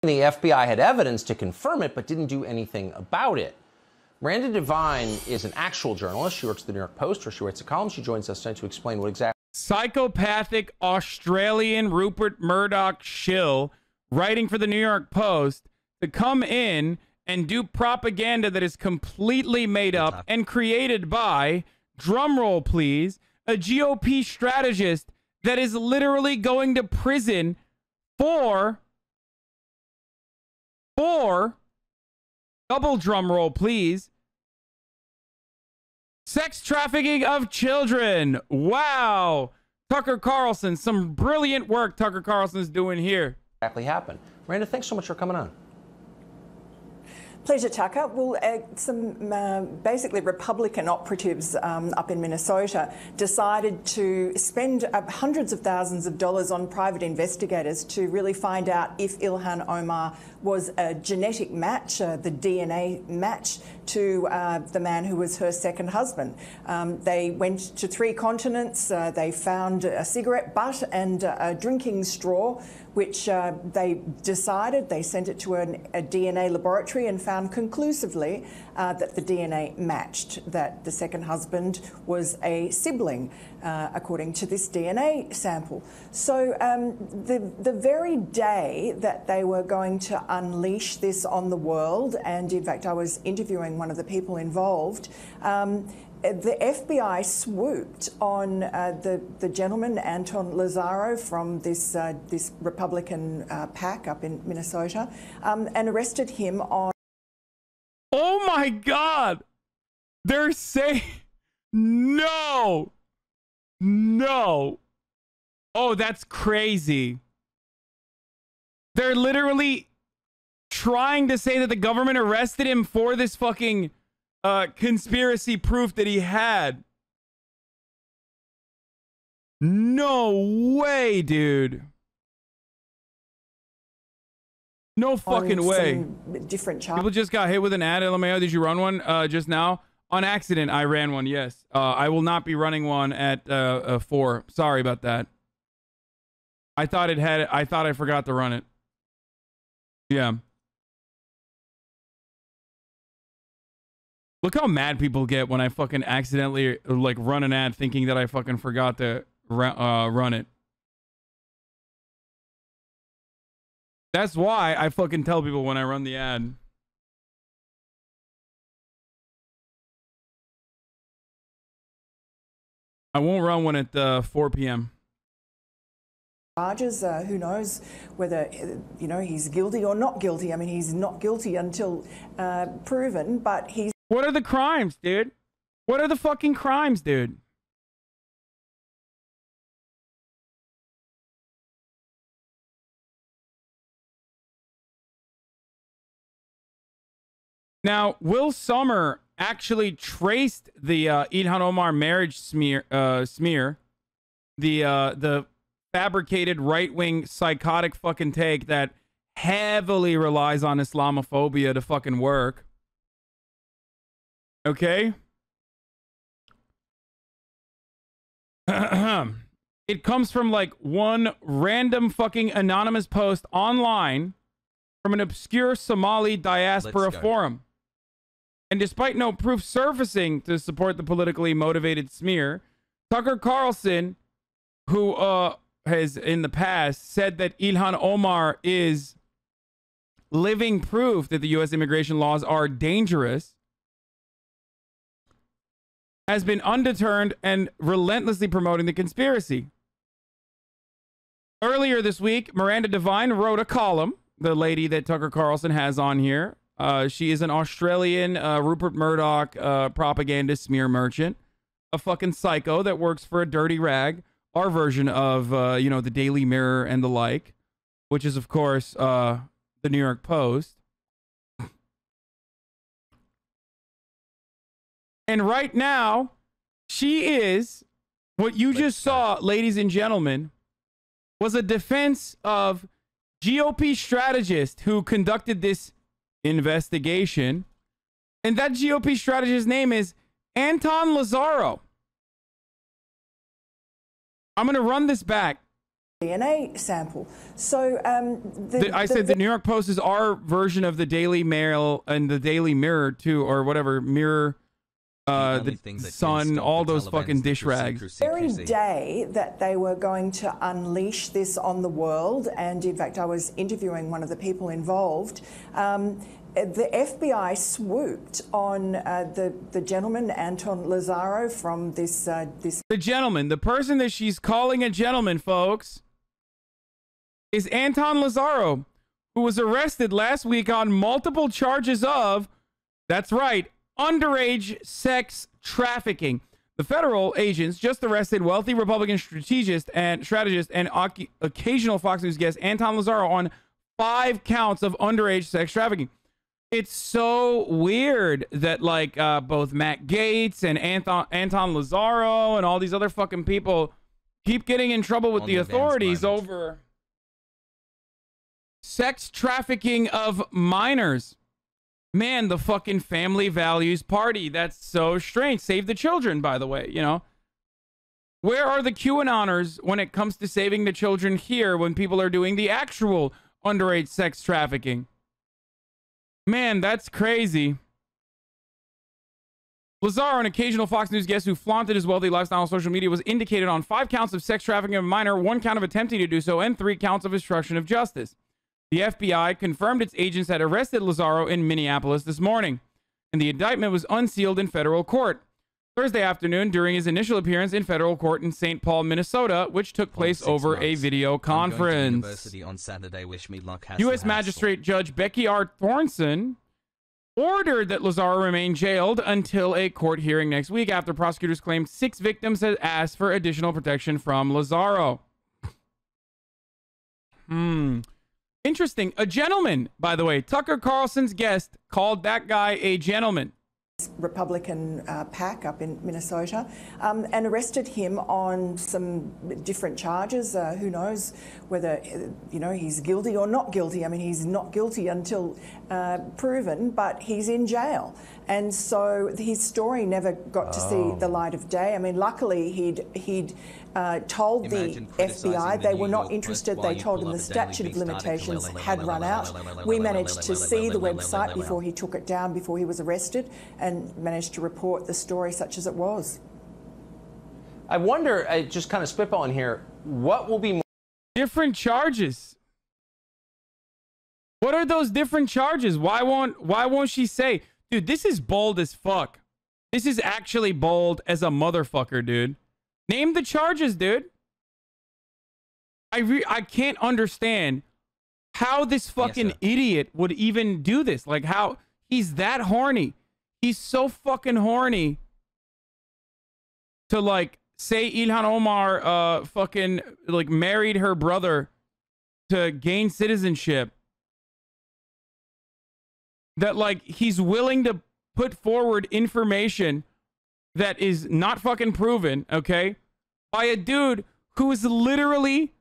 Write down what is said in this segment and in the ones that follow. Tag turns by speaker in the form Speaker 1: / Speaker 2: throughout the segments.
Speaker 1: The FBI had evidence to confirm it, but didn't do anything about it. Miranda Devine is an actual journalist. She works at the New York Post, where she writes a column. She joins us tonight to explain what exactly...
Speaker 2: Psychopathic Australian Rupert Murdoch shill writing for the New York Post to come in and do propaganda that is completely made up and created by, drumroll please, a GOP strategist that is literally going to prison for double drum roll please, sex trafficking of children. Wow. Tucker Carlson, some brilliant work Tucker Carlson's doing here.
Speaker 1: Exactly happened. Miranda, thanks so much for coming on.
Speaker 3: Pleasure, Tucker. Well, some basically Republican operatives up in Minnesota decided to spend hundreds of thousands of dollars on private investigators to really find out if Ilhan Omar was a genetic match, the DNA match, to the man who was her second husband. They went to 3 continents. They found a cigarette butt and a drinking straw, which they decided, they sent it to a DNA laboratory and found conclusively that the DNA matched, that the second husband was a sibling, according to this DNA sample. So the very day that they were going to unleash this on the world, and in fact I was interviewing one of the people involved, the FBI swooped on the gentleman, Anton Lazaro, from this Republican PAC up in Minnesota, and arrested him on...
Speaker 2: Oh my God! They're saying... No! No! Oh, that's crazy. They're literally trying to say that the government arrested him for this fucking... conspiracy proof that he had. No way, dude. No fucking way.
Speaker 3: Different
Speaker 2: People just got hit with an ad. LMAO, did you run one just now? On accident, I ran one, yes. I will not be running one at 4. Sorry about that. I thought I forgot to run it. Yeah. Look how mad people get when I fucking accidentally like run an ad thinking that I fucking forgot to run it. That's why I fucking tell people when I run the ad. I won't run one at 4 p.m.
Speaker 3: Charges, who knows whether, you know, he's guilty or not guilty. I mean, he's not guilty until proven, but he's...
Speaker 2: What are the crimes, dude? What are the fucking crimes, dude? Now, Will Sommer actually traced the Ilhan Omar marriage smear, the fabricated right-wing psychotic fucking take that heavily relies on Islamophobia to fucking work. Okay? It comes from like one random fucking anonymous post online from an obscure Somali diaspora forum. And despite no proof surfacing to support the politically motivated smear, Tucker Carlson, who has in the past said that Ilhan Omar is living proof that the U.S. immigration laws are dangerous, has been undeterred and relentlessly promoting the conspiracy. Earlier this week, Miranda Devine wrote a column, the lady that Tucker Carlson has on here. She is an Australian Rupert Murdoch propaganda smear merchant, a fucking psycho that works for a dirty rag, our version of, you know, the Daily Mirror and the like, which is, of course, the New York Post. And right now, she is, what you just saw, ladies and gentlemen, was a defense of GOP strategist who conducted this investigation. And that GOP strategist's name is Anton Lazaro. I'm going to run this back.
Speaker 3: DNA sample. So
Speaker 2: I said the New York Post is our version of the Daily Mail and the Daily Mirror too, or whatever, Mirror, the Sun, all those fucking dish rags.
Speaker 3: The very day that they were going to unleash this on the world, and in fact I was interviewing one of the people involved, the FBI swooped on the gentleman, Anton Lazaro, from this...
Speaker 2: The gentleman, the person that she's calling a gentleman, folks, is Anton Lazaro, who was arrested last week on multiple charges of, that's right, underage sex trafficking. The federal agents just arrested wealthy Republican strategist and occasional Fox News guest Anton Lazaro on 5 counts of underage sex trafficking. It's so weird that like both Matt Gaetz and Anton Lazaro and all these other fucking people keep getting in trouble with the authorities over sex trafficking of minors. Man, the fucking family values party. That's so strange. Save the children, by the way, you know. Where are the QAnoners when it comes to saving the children here when people are doing the actual underage sex trafficking? Man, that's crazy. Lazaro, an occasional Fox News guest who flaunted his wealthy lifestyle on social media, was indicated on 5 counts of sex trafficking of a minor, 1 count of attempting to do so, and 3 counts of obstruction of justice. The FBI confirmed its agents had arrested Lazaro in Minneapolis this morning, and the indictment was unsealed in federal court Thursday afternoon during his initial appearance in federal court in St. Paul, Minnesota, which took place over a video conference.
Speaker 4: On Saturday. Wish me luck.
Speaker 2: U.S. Magistrate Judge Becky R. Thornton ordered that Lazaro remain jailed until a court hearing next week after prosecutors claimed 6 victims had asked for additional protection from Lazaro. Interesting. A gentleman, by the way. Tucker Carlson's guest called that guy a gentleman.
Speaker 3: Republican PAC up in Minnesota, and arrested him on some different charges. Who knows whether, you know, he's guilty or not guilty. I mean, he's not guilty until proven, but he's in jail. And so his story never got to see the light of day. I mean, luckily he'd told the FBI they were not interested. They told him the statute of limitations had run out. We managed to see the website before he took it down, before he was arrested, and managed to report the story such as it was.
Speaker 1: I wonder, just kind of spitballing here, what will be more
Speaker 2: different charges? What are those different charges? Why won't she say? Dude, this is bold as fuck. This is actually bold as a motherfucker, dude. Name the charges, dude. I can't understand how this fucking idiot would even do this. Like, how he's that horny. He's so fucking horny to like say Ilhan Omar fucking like married her brother to gain citizenship, that like he's willing to put forward information that is not fucking proven, okay, by a dude who is literally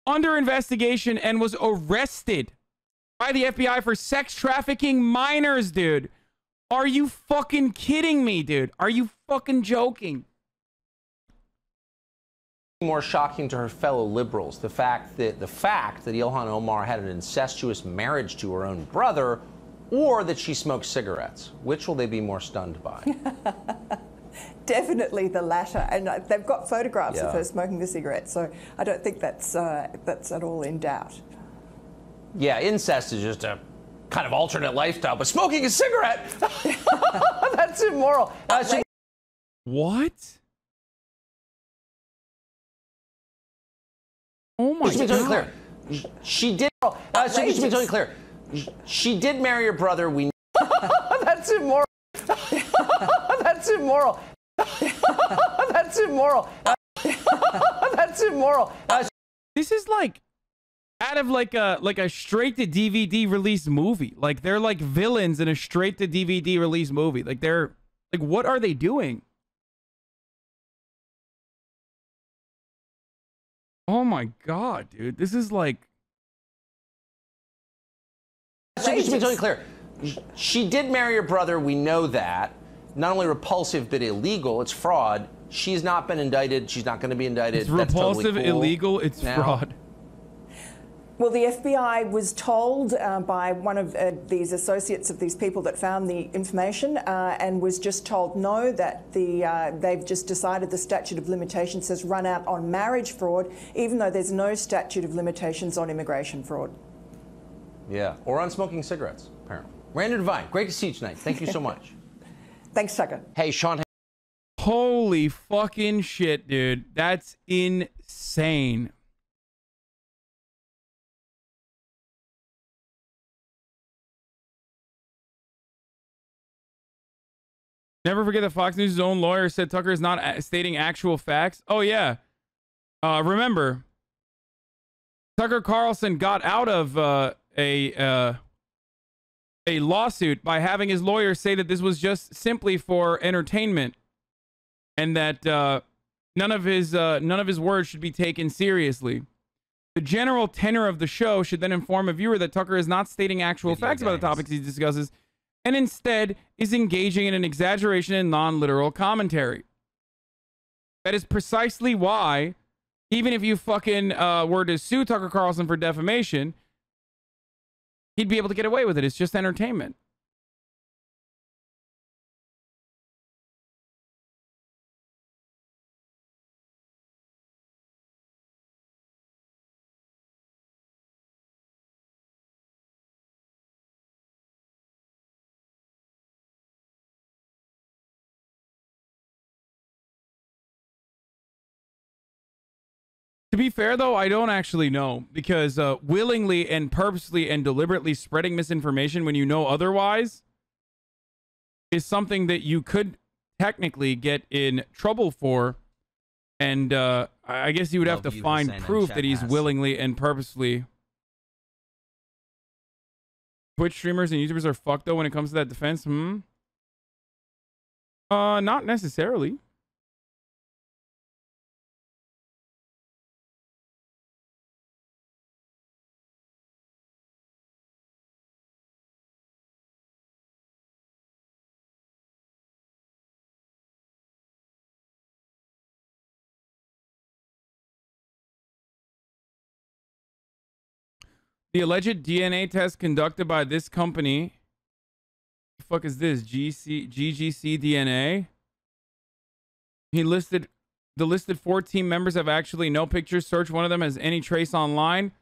Speaker 2: under investigation and was arrested by the FBI for sex trafficking minors, dude. Are you fucking kidding me, dude? Are you fucking joking?
Speaker 1: more shocking to her fellow liberals? The fact that Ilhan Omar had an incestuous marriage to her own brother, or that she smoked cigarettes? Which will they be more stunned by?
Speaker 3: Definitely the latter, and they've got photographs of her smoking the cigarette, so I don't think that's at all in doubt.
Speaker 1: Yeah, incest is just a kind of alternate lifestyle, but smoking a cigarette, that's immoral.
Speaker 2: What? Oh my God.
Speaker 1: Just to be totally clear, she did. Just to be totally clear, she did marry her brother. We. That's immoral. That's immoral. That's immoral. That's immoral.
Speaker 2: This is like out of like a straight to DVD release movie. Like they're like villains in a straight to DVD release movie. Like they're like, what are they doing? Oh my God, dude. This is like.
Speaker 1: Just to be totally clear, she did marry her brother. We know that. Not only repulsive, but illegal. It's fraud. She's not been indicted. She's not going to be indicted.
Speaker 2: It's repulsive,
Speaker 1: That's totally cool.
Speaker 2: illegal. It's fraud.
Speaker 3: Well, the FBI was told by one of these associates of these people that found the information and was just told no, that they've just decided the statute of limitations has run out on marriage fraud, even though there's no statute of limitations on immigration fraud.
Speaker 1: Yeah, or on smoking cigarettes, apparently. Randa Devine, great to see you tonight. Thank you so much.
Speaker 3: Thanks, Tucker.
Speaker 1: Hey, Sean.
Speaker 2: Holy fucking shit, dude. That's insane. Never forget that Fox News' own lawyer said Tucker is not stating actual facts. Oh, yeah. Remember, Tucker Carlson got out of a lawsuit by having his lawyer say that this was just simply for entertainment and that none of his words should be taken seriously. The general tenor of the show should then inform a viewer that Tucker is not stating actual facts about the topics he discusses, and instead is engaging in an exaggeration and non-literal commentary. That is precisely why, even if you fucking were to sue Tucker Carlson for defamation, he'd be able to get away with it. It's just entertainment. To be fair, though, I don't actually know, because willingly and purposely and deliberately spreading misinformation when you know otherwise is something that you could technically get in trouble for. And I guess you would have to find proof that he's willingly and purposely. Twitch streamers and YouTubers are fucked, though, when it comes to that defense. Not necessarily. The alleged DNA test conducted by this company. The fuck is this? GGC DNA? The listed 14 members have actually no pictures. Search one of them as any trace online.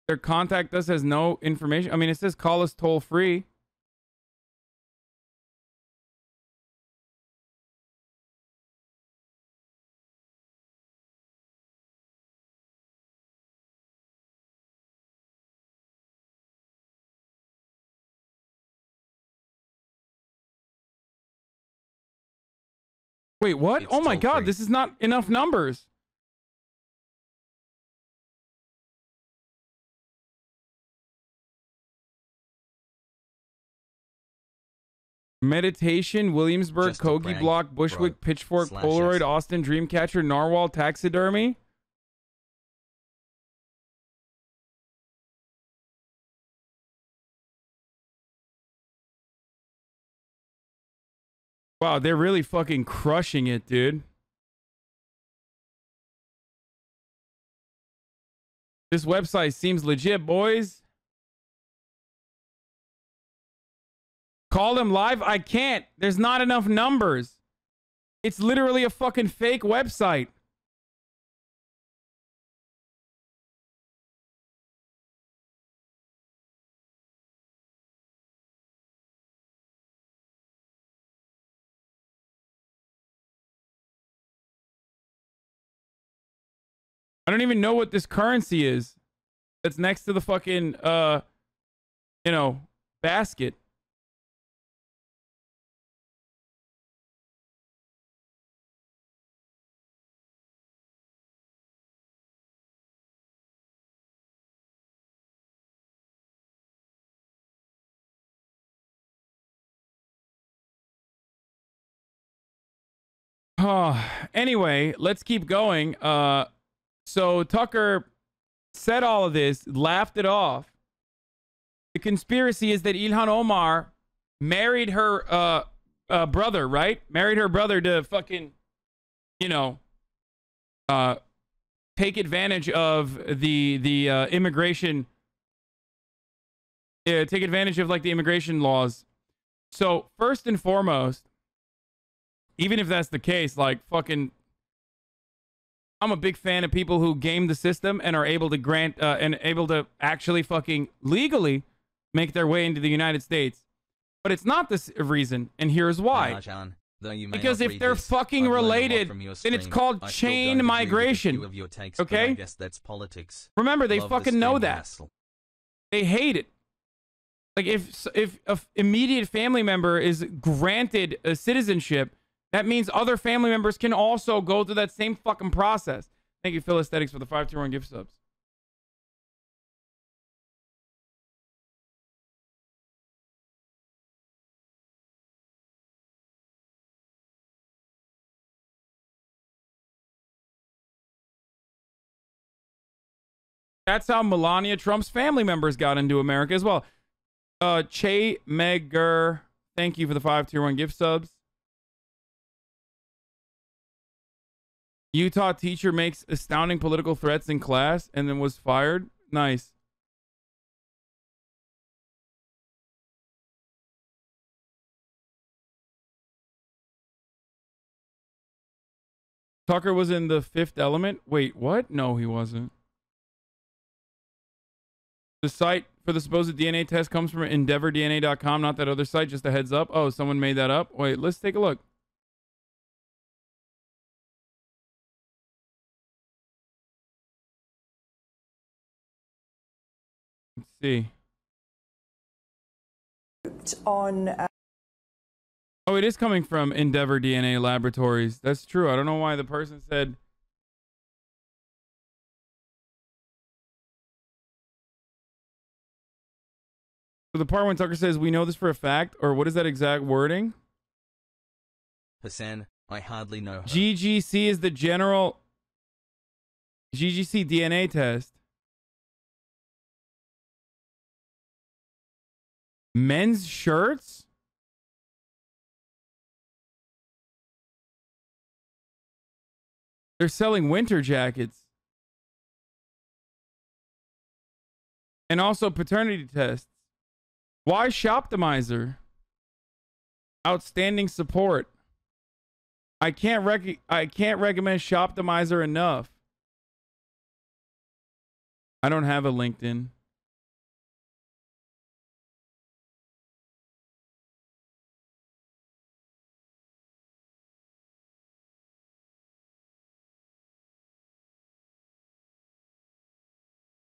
Speaker 2: Their contact us has no information. I mean, it says call us toll free. Wait, what? Oh my God, this is not enough numbers. Meditation, Williamsburg, Kogi Block, Bushwick, Pitchfork, Polaroid, Austin, Dreamcatcher, Narwhal, Taxidermy. Wow, they're really fucking crushing it, dude. This website seems legit, boys. Call them live? I can't. There's not enough numbers. It's literally a fucking fake website. I don't even know what this currency is that's next to the fucking, basket. Anyway, let's keep going. So Tucker said all of this, laughed it off. The conspiracy is that Ilhan Omar married her brother, right? Married her brother to fucking, take advantage of the immigration take advantage of like the immigration laws. So first and foremost, even if that's the case, like fucking, I'm a big fan of people who game the system and are able to grant and able to actually fucking legally make their way into the United States. But it's not this reason, and here's why. Because if they're fucking related, then it's called chain migration. Okay? I guess that's politics. Remember, they fucking know that. They hate it. Like if an immediate family member is granted a citizenship, that means other family members can also go through that same fucking process. Thank you, Phil Aesthetics, for the 521 gift subs. That's how Melania Trump's family members got into America as well. Che Megger, thank you for the 521 gift subs. Utah teacher makes astounding political threats in class and then was fired. Nice. Tucker was in The Fifth Element. Wait, what? No, he wasn't. The site for the supposed DNA test comes from EndeavorDNA.com, not that other site. Just a heads up. Oh, someone made that up. Wait, let's take a look. Let's see.
Speaker 3: On.
Speaker 2: Oh, it is coming from Endeavor DNA Laboratories. That's true. I don't know why the person said. So the part when Tucker says, we know this for a fact, or what is that exact wording?
Speaker 4: Hassan, I hardly know her.
Speaker 2: GGC is the general GGC DNA test. Men's shirts? They're selling winter jackets. And also paternity tests. Why Shoptimizer? Outstanding support. I can't recommend Shoptimizer enough. I don't have a LinkedIn.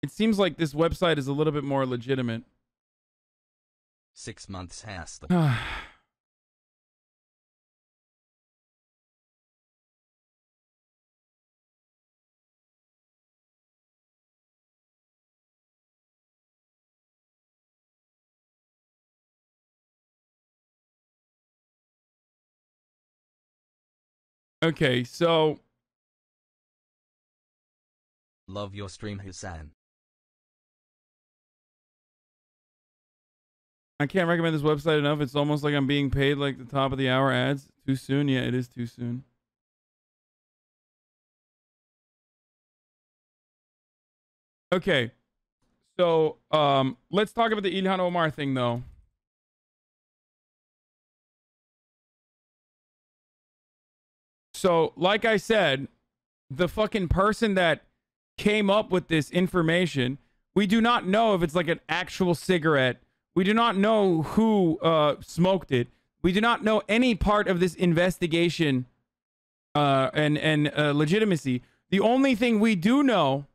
Speaker 2: It seems like this website is a little bit more legitimate.
Speaker 4: 6 months has.
Speaker 2: Okay, so
Speaker 4: love your stream, Hassan.
Speaker 2: I can't recommend this website enough. It's almost like I'm being paid like the top of the hour ads. Too soon? Yeah, it is too soon. Okay. So, let's talk about the Ilhan Omar thing though. So, like I said, the fucking person that came up with this information, we do not know if it's like an actual cigarette. We do not know who smoked it. We do not know any part of this investigation and legitimacy. The only thing we do know,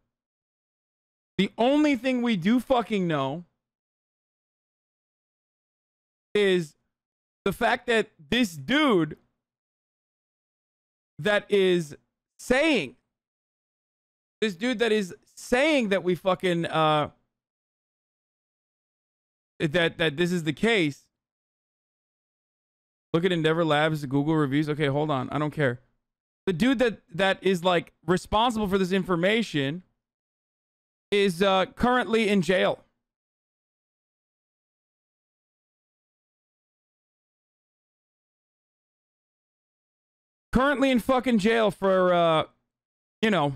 Speaker 2: the only thing we do fucking know is the fact that this dude that is saying, that we fucking that this is the case. Look at Endeavor Labs, Google reviews. Okay, hold on. I don't care. The dude that is like responsible for this information is currently in jail. Currently in fucking jail for you know,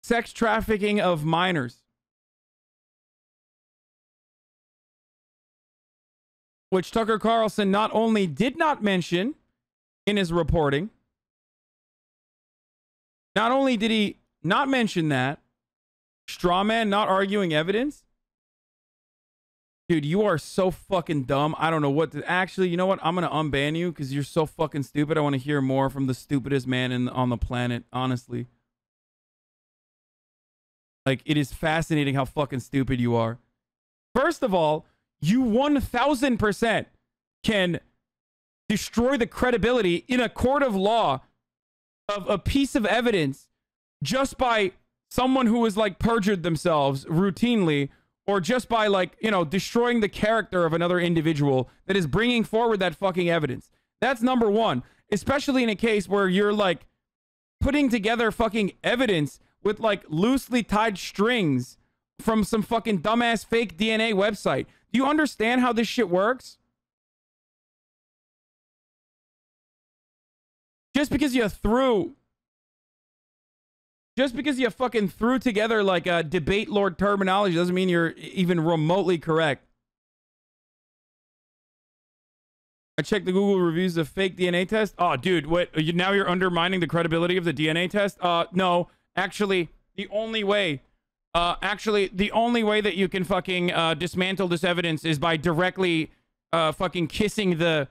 Speaker 2: sex trafficking of minors. which Tucker Carlson not only did not mention in his reporting, not only did he not mention that, straw man not arguing evidence. Dude, you are so fucking dumb. I don't know what to... Actually, you know what? I'm going to unban you because you're so fucking stupid. I want to hear more from the stupidest man on the planet, honestly. Like, it is fascinating how fucking stupid you are. First of all, you 1000% can destroy the credibility in a court of law of a piece of evidence just by someone who has, like, perjured themselves routinely, or just by, like, you know, destroying the character of another individual that is bringing forward that fucking evidence. That's number one. Especially in a case where you're, like, putting together fucking evidence with, like, loosely tied strings from some fucking dumbass fake DNA website. Do you understand how this shit works? Just because you fucking threw together like a debate lord terminology doesn't mean you're even remotely correct. I checked the Google reviews of fake DNA test. Oh, dude, what? Now you're undermining the credibility of the DNA test? No, actually, the only way that you can fucking dismantle this evidence is by directly fucking kissing the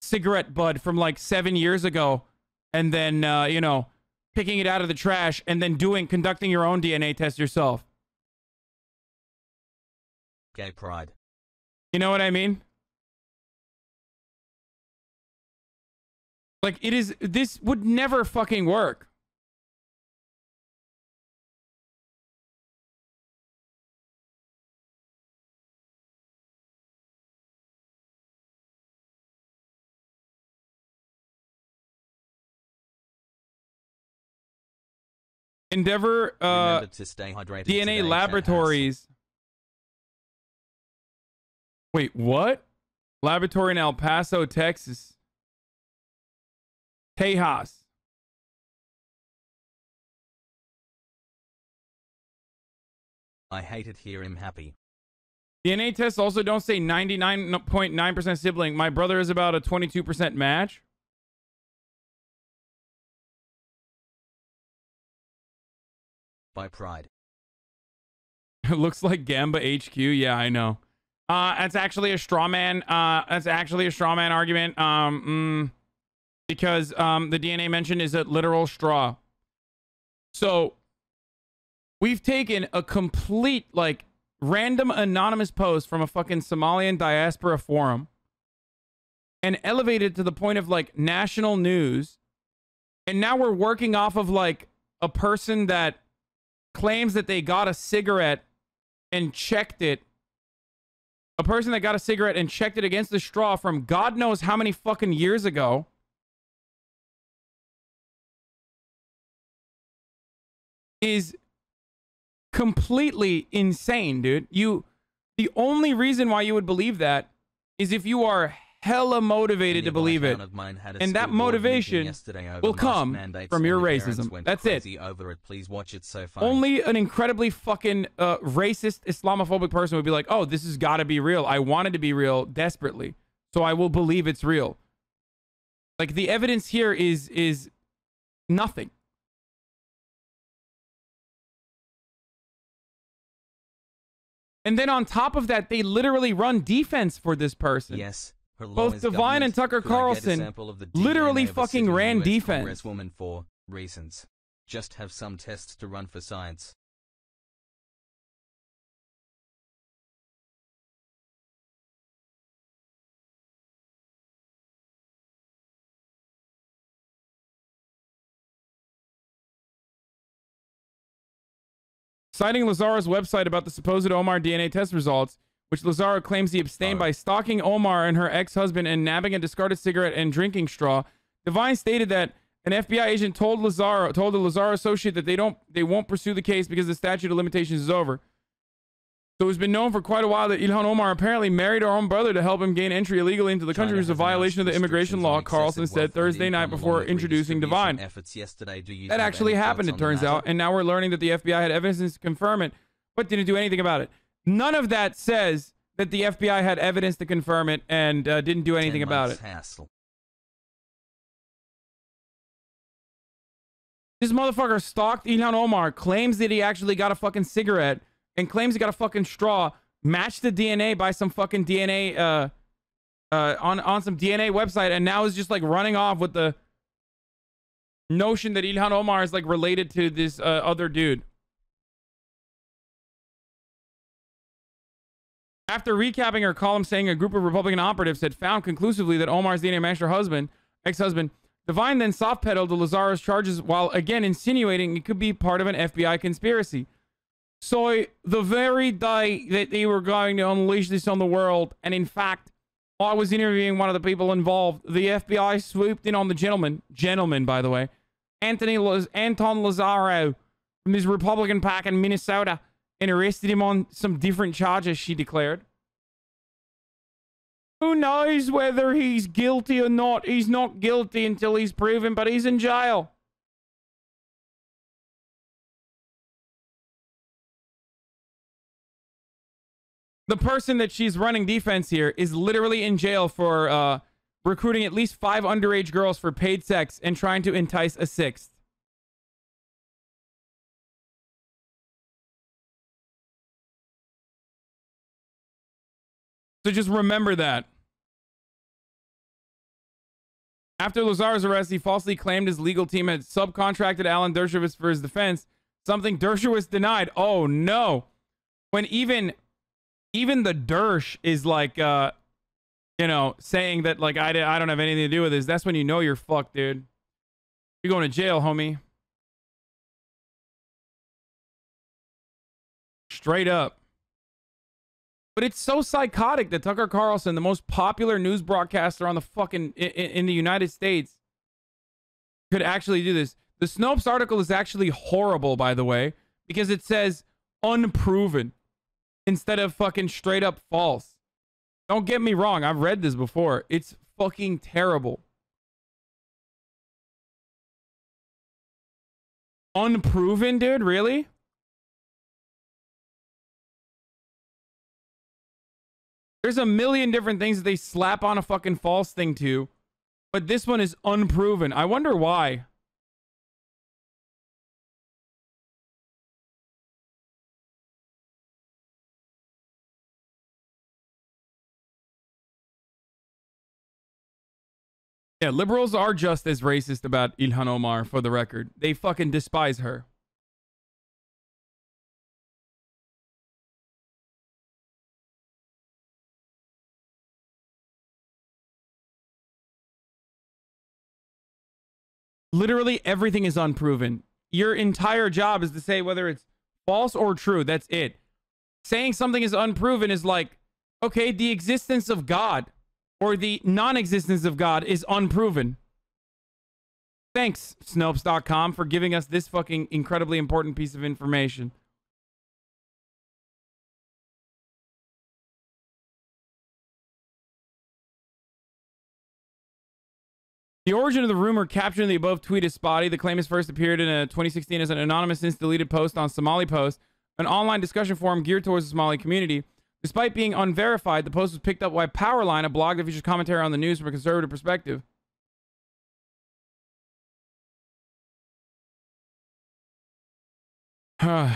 Speaker 2: cigarette bud from like 7 years ago, and then you know, picking it out of the trash and then conducting your own DNA test yourself.
Speaker 4: Gay pride.
Speaker 2: You know what I mean? Like, this would never fucking work. Endeavor
Speaker 4: Remember to stay hydrated
Speaker 2: DNA
Speaker 4: today,
Speaker 2: Laboratories. Wait, what? Laboratory in El Paso, Texas. Tejas.
Speaker 4: I hate it here. I'm happy.
Speaker 2: DNA tests also don't say 99.9% sibling. My brother is about a 22% match.
Speaker 4: By pride.
Speaker 2: It looks like Gamba HQ. Yeah, I know. That's actually a straw man. That's actually a straw man argument. Because the DNA mentioned is a literal straw. So we've taken a complete, like, random anonymous post from a fucking Somalian diaspora forum and elevated to the point of, like, national news. And now we're working off of, like, a person that claims that they got a cigarette and checked it. A person that got a cigarette and checked it against the straw from God knows how many fucking years ago. Is completely insane, dude. The only reason why you would believe that is if you are hella motivated to believe it, and that motivation will come from your racism. That's it.
Speaker 4: Please watch it. So funny.
Speaker 2: Only an incredibly fucking racist Islamophobic person would be like, oh, this has got to be real. I want it to be real desperately, so I will believe it's real. Like, the evidence here is nothing. And then on top of that, they literally run defense for this person.
Speaker 4: Yes.
Speaker 2: Both Divine and Tucker Carlson literally fucking ran defense.
Speaker 4: Woman for reasons. Just have some tests to run for science.
Speaker 2: Citing Lazara's website about the supposed Omar DNA test results, which Lazara claims he abstained by stalking Omar and her ex-husband and nabbing a discarded cigarette and drinking straw, Divine stated that an FBI agent told the Lazara associate that they won't pursue the case because the statute of limitations is over. So it's been known for quite a while that Ilhan Omar apparently married her own brother to help him gain entry illegally into the country, which is a violation of the immigration law, Carlson said Thursday night before introducing Divine. That actually happened, it turns out, and now we're learning that the FBI had evidence to confirm it, but didn't do anything about it. None of that says that the FBI had evidence to confirm it and didn't do anything about it.
Speaker 4: Hassle.
Speaker 2: This motherfucker stalked Ilhan Omar, claims that he actually got a fucking cigarette, and claims he got a fucking straw, matched the DNA by some fucking DNA, on some DNA website, and now is just like running off with the notion that Ilhan Omar is like related to this other dude. After recapping her column saying a group of Republican operatives had found conclusively that Omar's DNA matched her ex-husband, Devine then soft-pedaled the Lazaro's charges while again insinuating it could be part of an FBI conspiracy. So the very day that they were going to unleash this on the world, and in fact, while I was interviewing one of the people involved, the FBI swooped in on the gentleman, by the way, Anton Lazaro from this Republican pack in Minnesota, and arrested him on some different charges, she declared. Who knows whether he's guilty or not? He's not guilty until he's proven, but he's in jail. The person that she's running defense here is literally in jail for recruiting at least 5 underage girls for paid sex and trying to entice a 6th. So just remember that. After Lazaro's arrest, he falsely claimed his legal team had subcontracted Alan Dershowitz for his defense, something Dershowitz denied. Oh no. When even the Dersh is like, you know, saying that like, I don't have anything to do with this. That's when you know you're fucked, dude. You're going to jail, homie. Straight up. But it's so psychotic that Tucker Carlson, the most popular news broadcaster on the fucking in the United States, could actually do this. The Snopes article is actually horrible, by the way, because it says unproven instead of fucking straight up false. Don't get me wrong. I've read this before. It's fucking terrible. Unproven, dude? Really? There's a million different things that they slap on a fucking false thing to, but this one is unproven. I wonder why. Yeah, liberals are just as racist about Ilhan Omar, for the record. They fucking despise her. Literally everything is unproven. Your entire job is to say whether it's false or true. That's it. Saying something is unproven is like, okay, the existence of God or the non-existence of God is unproven. Thanks, Snopes.com, for giving us this fucking incredibly important piece of information. The origin of the rumor captured in the above tweet is spotty. The claim has first appeared in 2016 as an anonymous since deleted post on Somali Post, an online discussion forum geared towards the Somali community. Despite being unverified, the post was picked up by Powerline, a blog that features commentary on the news from a conservative perspective. The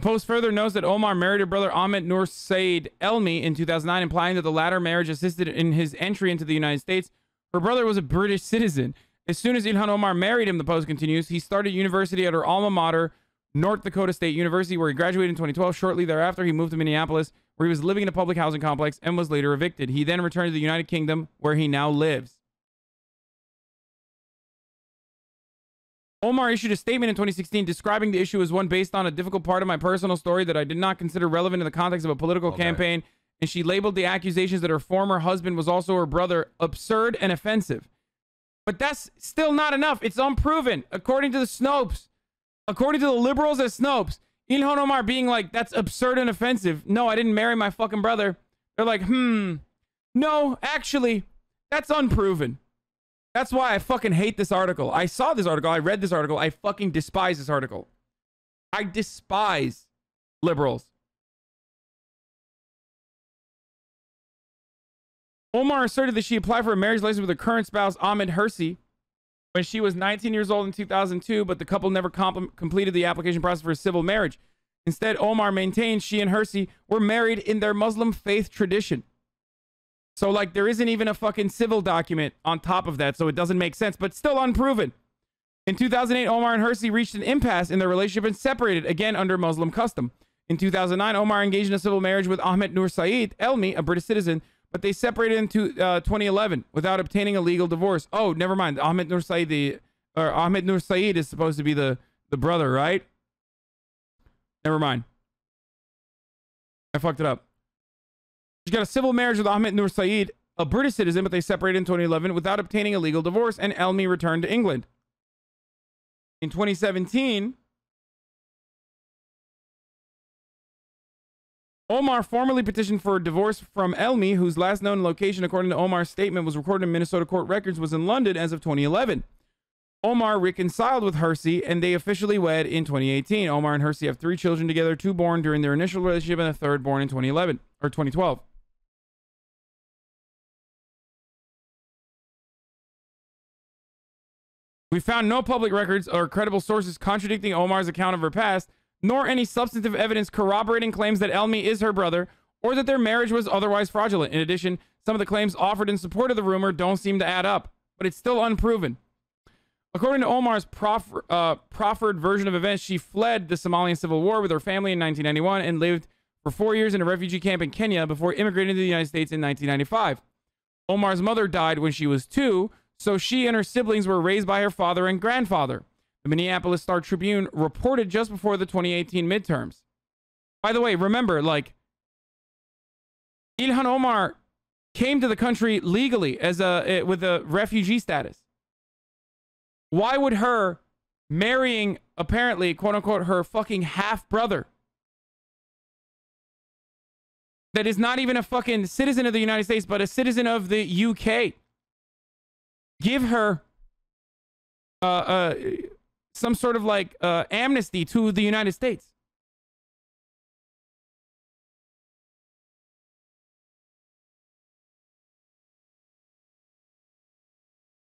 Speaker 2: post further notes that Omar married her brother Ahmed Noor Said Elmi in 2009, implying that the latter marriage assisted in his entry into the United States. Her brother was a British citizen. As soon as Ilhan Omar married him, the post continues, he started university at her alma mater, North Dakota State University, where he graduated in 2012. Shortly thereafter, he moved to Minneapolis, where he was living in a public housing complex and was later evicted. He then returned to the United Kingdom, where he now lives. Omar issued a statement in 2016 describing the issue as one based on a difficult part of my personal story that I did not consider relevant in the context of a political campaign, and she labeled the accusations that her former husband was also her brother absurd and offensive. But that's still not enough. It's unproven. According to the Snopes, according to the liberals at Snopes, Ilhan Omar being like, that's absurd and offensive. No, I didn't marry my fucking brother. They're like, no, actually, that's unproven. That's why I fucking hate this article. I saw this article. I read this article. I fucking despise this article. I despise liberals. Omar asserted that she applied for a marriage license with her current spouse, Ahmed Hersi, when she was 19 years old in 2002, but the couple never completed the application process for a civil marriage. Instead, Omar maintained she and Hersi were married in their Muslim faith tradition. So, like, there isn't even a fucking civil document on top of that, so it doesn't make sense, but still unproven. In 2008, Omar and Hersi reached an impasse in their relationship and separated, again under Muslim custom. In 2009, Omar engaged in a civil marriage with Ahmed Nur Saeed Elmi, a British citizen, but they separated in 2011 without obtaining a legal divorce. Oh, never mind. Ahmed Nur Saeed is supposed to be the brother, right? Never mind. I fucked it up. She got a civil marriage with Ahmed Nur Saeed, a British citizen, but they separated in 2011 without obtaining a legal divorce, and Elmi returned to England. In 2017, Omar formally petitioned for a divorce from Elmi, whose last known location, according to Omar's statement, was recorded in Minnesota court records, was in London as of 2011. Omar reconciled with Hersi, and they officially wed in 2018. Omar and Hersi have 3 children together, 2 born during their initial relationship and a 3rd born in 2011 or 2012. We found no public records or credible sources contradicting Omar's account of her past, nor any substantive evidence corroborating claims that Elmi is her brother or that their marriage was otherwise fraudulent. In addition, some of the claims offered in support of the rumor don't seem to add up, but it's still unproven. According to Omar's proffered version of events, she fled the Somalian civil war with her family in 1991 and lived for 4 years in a refugee camp in Kenya before immigrating to the United States in 1995. Omar's mother died when she was 2, so she and her siblings were raised by her father and grandfather. The Minneapolis Star-Tribune reported just before the 2018 midterms. By the way, remember, like, Ilhan Omar came to the country legally as with a refugee status. Why would her marrying, apparently, quote-unquote, her fucking half-brother that is not even a fucking citizen of the United States, but a citizen of the UK, give her some sort of like amnesty to the United States?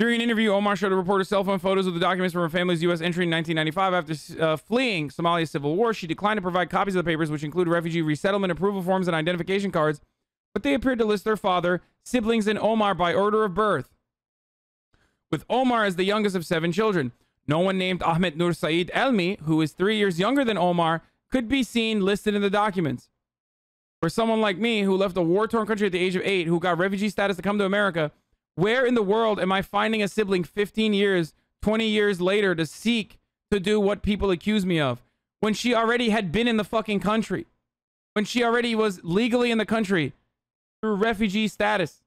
Speaker 2: During an interview, Omar showed a reporter cell phone photos of the documents from her family's U.S. entry in 1995 after fleeing Somalia's civil war. She declined to provide copies of the papers, which include refugee resettlement approval forms and identification cards, but they appeared to list their father, siblings, and Omar by order of birth, with Omar as the youngest of 7 children. No one named Ahmed Nur Saeed Elmi, who is 3 years younger than Omar, could be seen listed in the documents. For someone like me, who left a war-torn country at the age of 8, who got refugee status to come to America, where in the world am I finding a sibling 15 years, 20 years later to seek to do what people accuse me of? When she already had been in the fucking country. When she already was legally in the country through refugee status.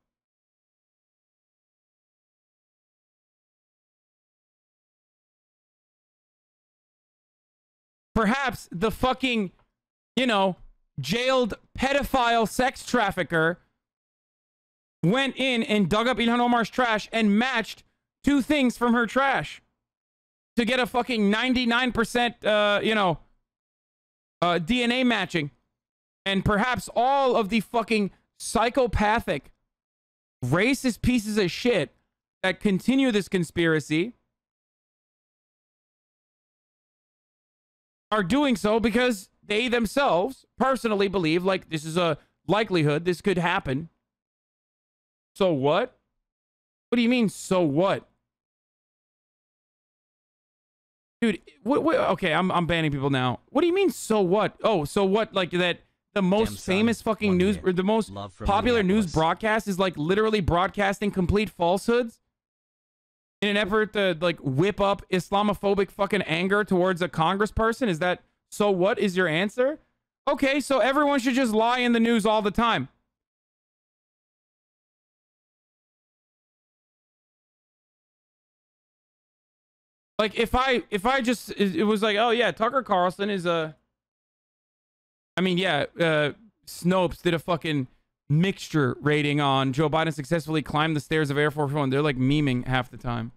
Speaker 2: Perhaps the fucking, jailed pedophile sex trafficker went in and dug up Ilhan Omar's trash and matched 2 things from her trash to get a fucking 99%, DNA matching. And perhaps all of the fucking psychopathic, racist pieces of shit that continue this conspiracy are doing so because they themselves personally believe, like, this is a likelihood this could happen. So what? What do you mean, so what? Dude, what okay, I'm banning people now. What do you mean, so what? Oh, so what? Like, that the most famous fucking news, or the most popular news broadcast is, like, literally broadcasting complete falsehoods in an effort to, like, whip up Islamophobic fucking anger towards a congressperson? Is that, so what is your answer? Okay, so everyone should just lie in the news all the time. Like, if I just, it was like, oh yeah, Tucker Carlson is a, I mean, yeah, Snopes did a fucking mixture rating on Joe Biden successfully climbed the stairs of Air Force One. They're like memeing half the time.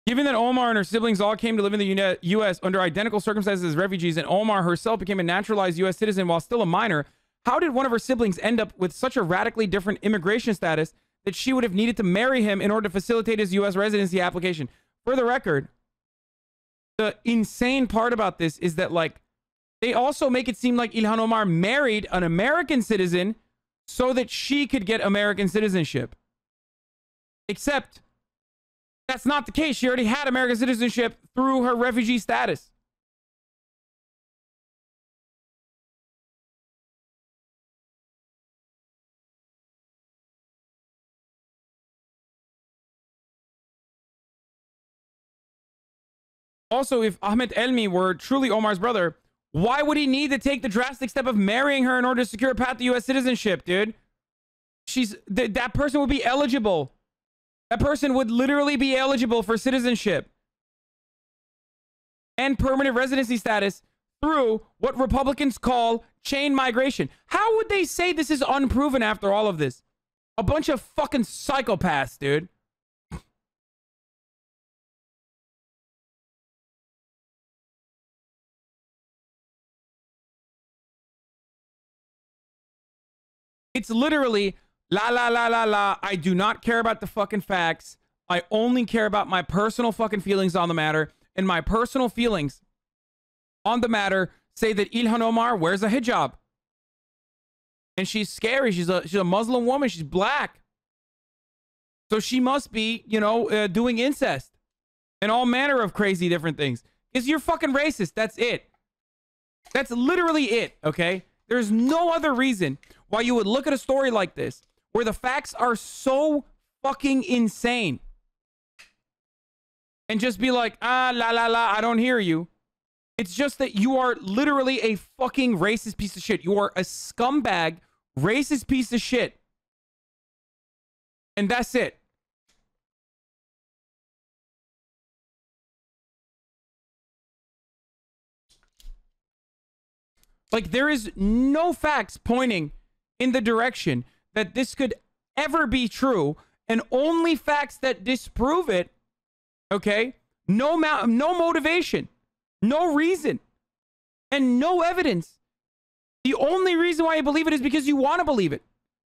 Speaker 2: Given that Omar and her siblings all came to live in the U.S. under identical circumstances as refugees, and Omar herself became a naturalized U.S. citizen while still a minor, how did one of her siblings end up with such a radically different immigration status that she would have needed to marry him in order to facilitate his U.S. residency application? For the record, the insane part about this is that, like, they also make it seem like Ilhan Omar married an American citizen so that she could get American citizenship. Except that's not the case. She already had American citizenship through her refugee status. Also, if Ahmed Elmi were truly Omar's brother, why would he need to take the drastic step of marrying her in order to secure a path to U.S. citizenship, dude? That person would be eligible. That person would literally be eligible for citizenship and permanent residency status through what Republicans call chain migration. How would they say this is unproven after all of this? A bunch of fucking psychopaths, dude. It's literally la la la la la. I do not care about the fucking facts. I only care about my personal fucking feelings on the matter. And my personal feelings on the matter say that Ilhan Omar wears a hijab. And she's scary. She's a Muslim woman. She's black. So she must be, you know, doing incest and all manner of crazy different things. Because you're fucking racist. That's it. That's literally it, okay? There's no other reason why you would look at a story like this where the facts are so fucking insane and just be like, ah, la, la, la, I don't hear you. It's just that you are literally a fucking racist piece of shit. You are a scumbag, racist piece of shit. And that's it. Like, there is no facts pointing in the direction that this could ever be true, and only facts that disprove it, okay? No motivation, no reason, and no evidence. The only reason why you believe it is because you want to believe it.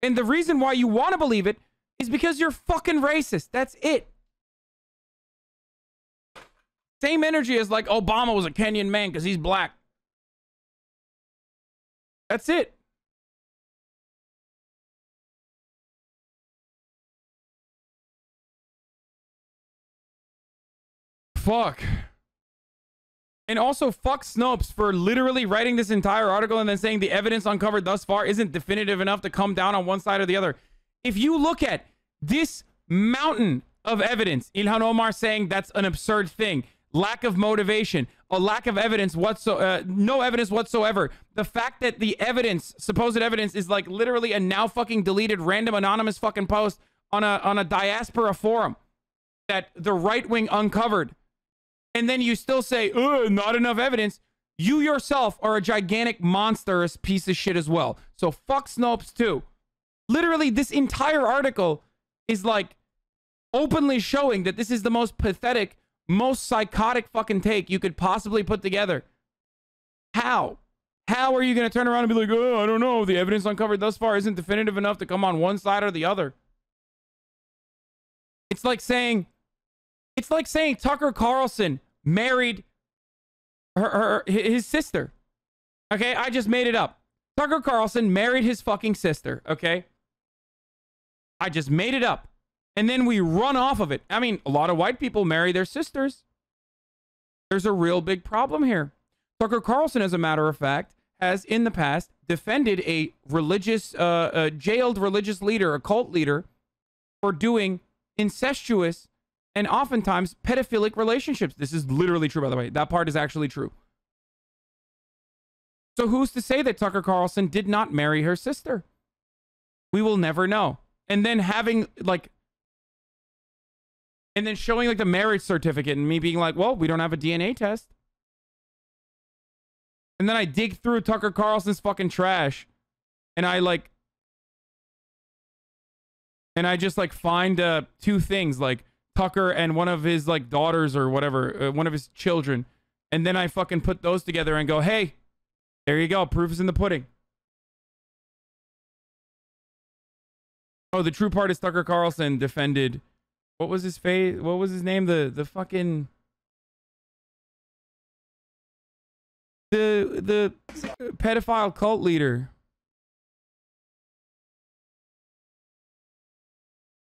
Speaker 2: And the reason why you want to believe it is because you're fucking racist. That's it. Same energy as like Obama was a Kenyan man because he's black. That's it. Fuck. And also fuck Snopes for literally writing this entire article and then saying the evidence uncovered thus far isn't definitive enough to come down on one side or the other. If you look at this mountain of evidence, Ilhan Omar saying that's an absurd thing, lack of motivation, a lack of evidence no evidence whatsoever. The fact that the evidence, supposed evidence, is like literally a now fucking deleted random anonymous fucking post on a diaspora forum that the right wing uncovered. And then you still say, not enough evidence. You yourself are a gigantic monstrous piece of shit as well. So fuck Snopes too. Literally, this entire article is like openly showing that this is the most pathetic, most psychotic fucking take you could possibly put together. How? How are you going to turn around and be like, oh, I don't know. The evidence uncovered thus far isn't definitive enough to come on one side or the other. It's like saying Tucker Carlson married his sister. Okay, I just made it up. Tucker Carlson married his fucking sister. Okay, I just made it up. And then we run off of it. I mean, a lot of white people marry their sisters. There's a real big problem here. Tucker Carlson, as a matter of fact, has in the past defended a religious, jailed religious leader, a cult leader, for doing incestuous and oftentimes pedophilic relationships. This is literally true, by the way. That part is actually true. So who's to say that Tucker Carlson did not marry her sister? We will never know. And then having like, and then showing like the marriage certificate and me being like, well, we don't have a DNA test. And then I dig through Tucker Carlson's fucking trash and I just like find two things like Tucker and one of his like daughters or whatever, one of his children. And then I fucking put those together and go, hey, there you go. Proof is in the pudding. Oh, the true part is Tucker Carlson defended, what was his face? What was his name? The fucking, the pedophile cult leader.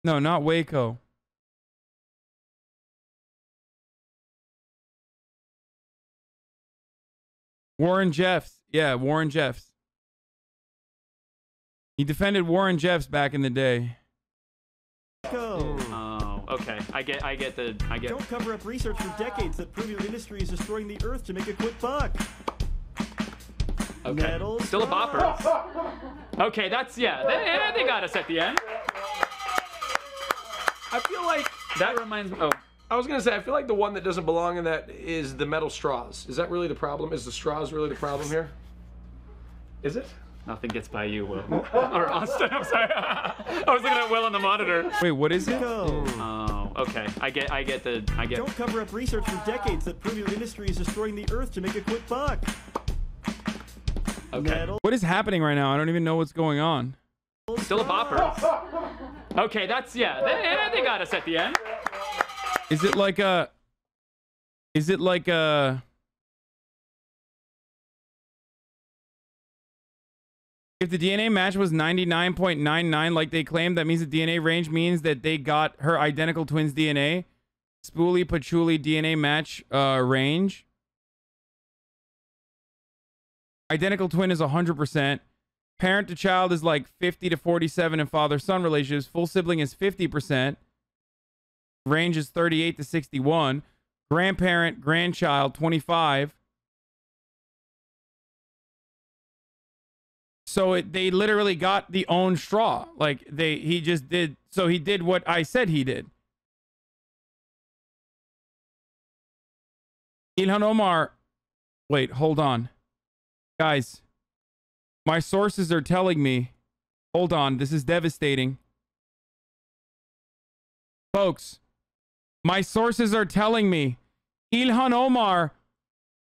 Speaker 2: No, not Waco. Warren Jeffs. Yeah, Warren Jeffs. He defended Warren Jeffs back in the day.
Speaker 5: Oh, okay. I get.
Speaker 6: Don't cover up research for decades that prove your industry is destroying the earth to make a quick buck.
Speaker 5: Okay.
Speaker 6: Metal
Speaker 5: Still a bopper. Okay, that's, yeah. They got us at the end.
Speaker 7: I feel like
Speaker 5: That reminds me. Oh,
Speaker 7: I was gonna say I feel like the one that doesn't belong in that is the metal straws. Is that really the problem? Is the straws really the problem here? Is it?
Speaker 5: nothing gets by you, Will. Or Austin. I'm sorry. I was looking at Will on the monitor.
Speaker 2: Wait, what is it?
Speaker 5: Oh, okay. I get.
Speaker 6: Don't cover up research for decades that prove your industry is destroying the earth to make a quick buck.
Speaker 5: Okay.
Speaker 6: Metal
Speaker 2: What is happening right now? I don't even know what's going on.
Speaker 5: Still a bopper. Okay, that's, yeah. They got us at the end.
Speaker 2: Is it like a... Is it like a... If the DNA match was 99.99 like they claimed, that means the DNA range means that they got her identical twins DNA. Spoolie patchouli DNA match range. Identical twin is 100%. Parent to child is like 50 to 47 in father-son relationships. Full sibling is 50%. Range is 38 to 61. Grandparent, grandchild, 25. So they literally got the own straw. Like he just did. So he did what I said he did. Ilhan Omar. Wait, hold on. Guys, my sources are telling me. Hold on. This is devastating. Folks, my sources are telling me Ilhan Omar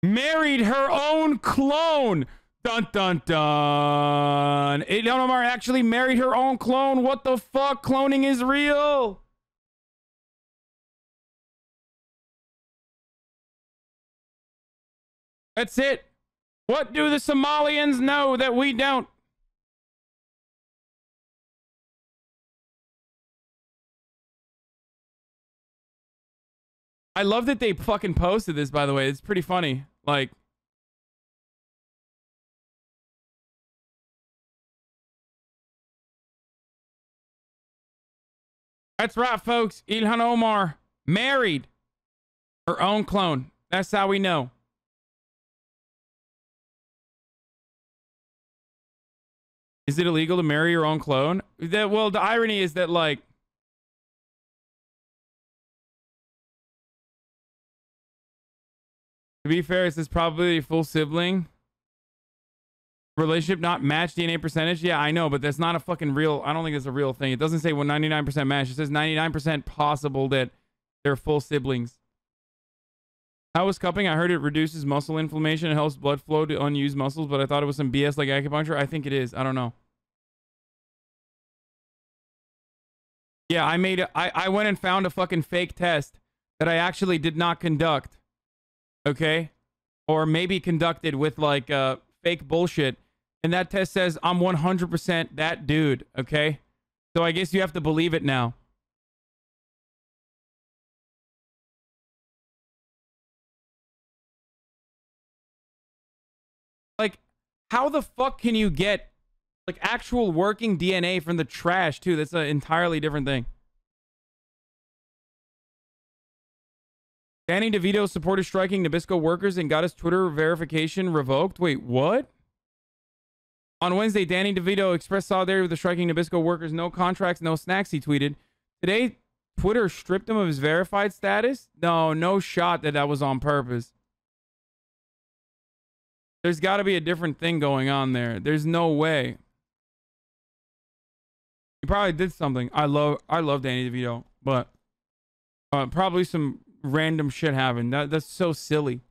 Speaker 2: married her own clone. Dun dun dun. Ilhan Omar actually married her own clone. What the fuck? Cloning is real. That's it. What do the Somalians know that we don't? I love that they fucking posted this, by the way. It's pretty funny. Like, that's right, folks. Ilhan Omar married her own clone. That's how we know. Is it illegal to marry your own clone? Well, the irony is that, like, to be fair, it says probably a full sibling. Relationship not match DNA percentage. Yeah, I know, but that's not a fucking real. I don't think it's a real thing. It doesn't say 99% match. It says 99% possible that they're full siblings. How is cupping? I heard it reduces muscle inflammation and helps blood flow to unused muscles, but I thought it was some BS like acupuncture. I think it is. I don't know. Yeah, I went and found a fucking fake test that I actually did not conduct. Okay? Or maybe conducted with like fake bullshit. And that test says I'm 100% that dude. Okay? So I guess you have to believe it now. Like, how the fuck can you get like actual working DNA from the trash too? That's an entirely different thing. Danny DeVito supported striking Nabisco workers and got his Twitter verification revoked. Wait, what? On Wednesday, Danny DeVito expressed solidarity with the striking Nabisco workers. No contracts, no snacks, he tweeted. Today, Twitter stripped him of his verified status? No shot that was on purpose. There's got to be a different thing going on there. There's no way. He probably did something. I love Danny DeVito, but Probably some random shit happened. That's so silly.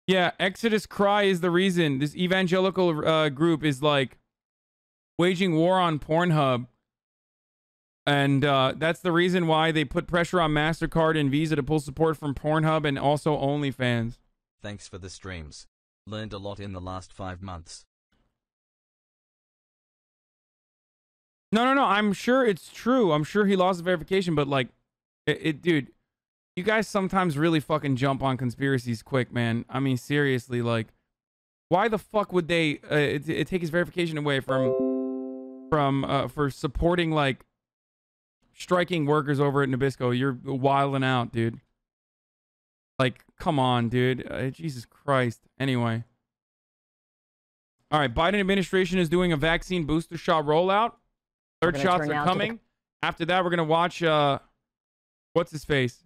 Speaker 2: Yeah, Exodus Cry is the reason. This evangelical group is like waging war on Pornhub. And that's the reason why they put pressure on MasterCard and Visa to pull support from Pornhub and also OnlyFans.
Speaker 4: Thanks for the streams. Learned a lot in the last 5 months.
Speaker 2: No. I'm sure it's true. I'm sure he lost verification, but like, dude, you guys sometimes really fucking jump on conspiracies quick, man. I mean, seriously, like, why the fuck would they take his verification away for supporting like striking workers over at Nabisco? You're wilding out, dude. Like, come on, dude. Jesus Christ. Anyway. All right, Biden administration is doing a vaccine booster shot rollout. Third shots are coming. After that, we're going to watch, what's his face?